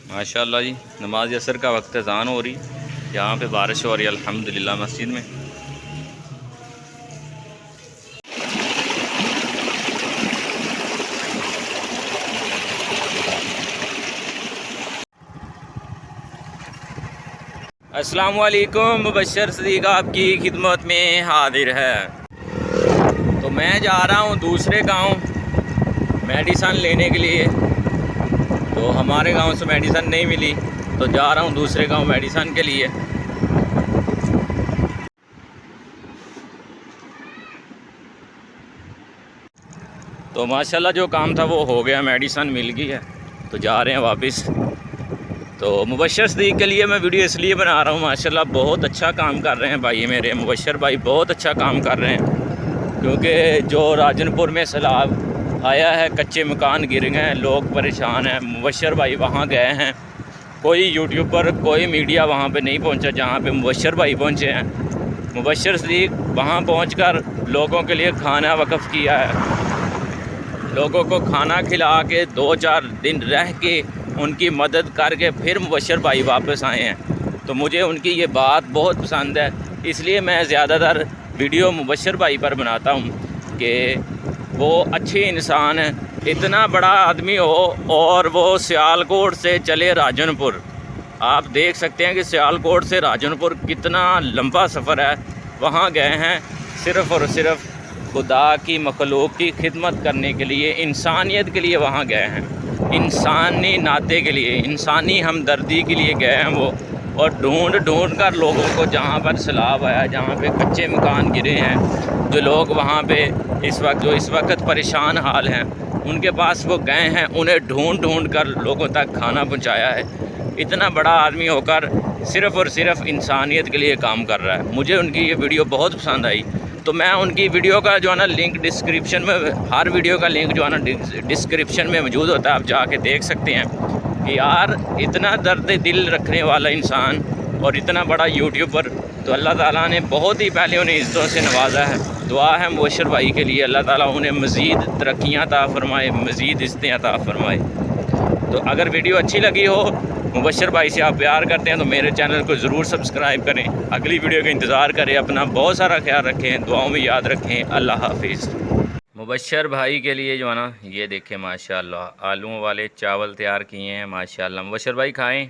माशाल्लाह जी, नमाज असर का वक्त अज़ान हो रही, यहाँ पे बारिश हो रही है अल्हम्दुलिल्लाह मस्जिद में। अस्सलाम वालेकुम, मुबश्शिर सदीक आपकी खिदमत में हाजिर है। तो मैं जा रहा हूँ दूसरे गांव मेडिसन लेने के लिए। तो हमारे गांव से मेडिसन नहीं मिली तो जा रहा हूँ दूसरे गांव मेडिसन के लिए। तो माशाल्लाह जो काम था वो हो गया, मेडिसन मिल गई है, तो जा रहे हैं वापस। तो मुबश्शिर सदीक के लिए मैं वीडियो इसलिए बना रहा हूँ, माशाल्लाह बहुत अच्छा काम कर रहे हैं भाई मेरे, मुबश्शिर भाई बहुत अच्छा काम कर रहे हैं। क्योंकि जो राजनपुर में सैलाब आया है, कच्चे मकान गिर गए हैं, लोग परेशान हैं। मुबश्शिर भाई वहाँ गए हैं, कोई यूट्यूबर कोई मीडिया वहाँ पे नहीं पहुँचा जहाँ पे मुबश्शिर भाई पहुँचे हैं। मुबश्शिर सदीक वहाँ पहुँचकर लोगों के लिए खाना वक़्फ़ किया है, लोगों को खाना खिला के 2-4 दिन रह के उनकी मदद करके फिर मुबश्शिर भाई वापस आए हैं। तो मुझे उनकी ये बात बहुत पसंद है, इसलिए मैं ज़्यादातर वीडियो मुबश्शिर भाई पर बनाता हूँ कि वो अच्छे इंसान हैं। इतना बड़ा आदमी हो और वो सियालकोट से चले राजनपुर। आप देख सकते हैं कि सियालकोट से राजनपुर कितना लंबा सफ़र है। वहाँ गए हैं सिर्फ़ और सिर्फ खुदा की मखलूक की खिदमत करने के लिए, इंसानियत के लिए वहाँ गए हैं, इंसानी नाते के लिए, इंसानी हमदर्दी के लिए गए हैं वो। और ढूंढ ढूंढ कर लोगों को, जहाँ पर सैलाब आया, जहाँ पे कच्चे मकान गिरे हैं, जो लोग वहाँ पे इस वक्त परेशान हाल हैं, उनके पास वो गए हैं, उन्हें ढूंढ ढूंढ कर लोगों तक खाना पहुँचाया है। इतना बड़ा आदमी होकर सिर्फ़ और सिर्फ इंसानियत के लिए काम कर रहा है। मुझे उनकी ये वीडियो बहुत पसंद आई, तो मैं उनकी वीडियो का जो है ना लिंक डिस्क्रिप्शन में, हर वीडियो का लिंक जो है ना डिस्क्रिप्शन में मौजूद होता है, आप जाके देख सकते हैं कि यार इतना दर्द दिल रखने वाला इंसान और इतना बड़ा यूट्यूबर, तो अल्लाह ताला ने बहुत ही पहले उन्हें इज़्ज़तों से नवाजा है। दुआ है मुबश्शिर भाई के लिए, अल्लाह ताला उन्हें मज़ीद तरक्कियाँ अता फ़रमाए, मज़ीद इज़्ज़तें अता फ़रमाए। तो अगर वीडियो अच्छी लगी हो, मुबश्शिर भाई से आप प्यार करते हैं, तो मेरे चैनल को ज़रूर सब्सक्राइब करें, अगली वीडियो का इंतज़ार करें। अपना बहुत सारा ख्याल रखें, दुआओं में याद रखें। अल्लाह हाफिज़। मुबश्शिर भाई के लिए जो है ना, ये देखें माशाल्लाह आलूओं वाले चावल तैयार किए हैं माशाल्लाह। मुबश्शिर भाई खाएं।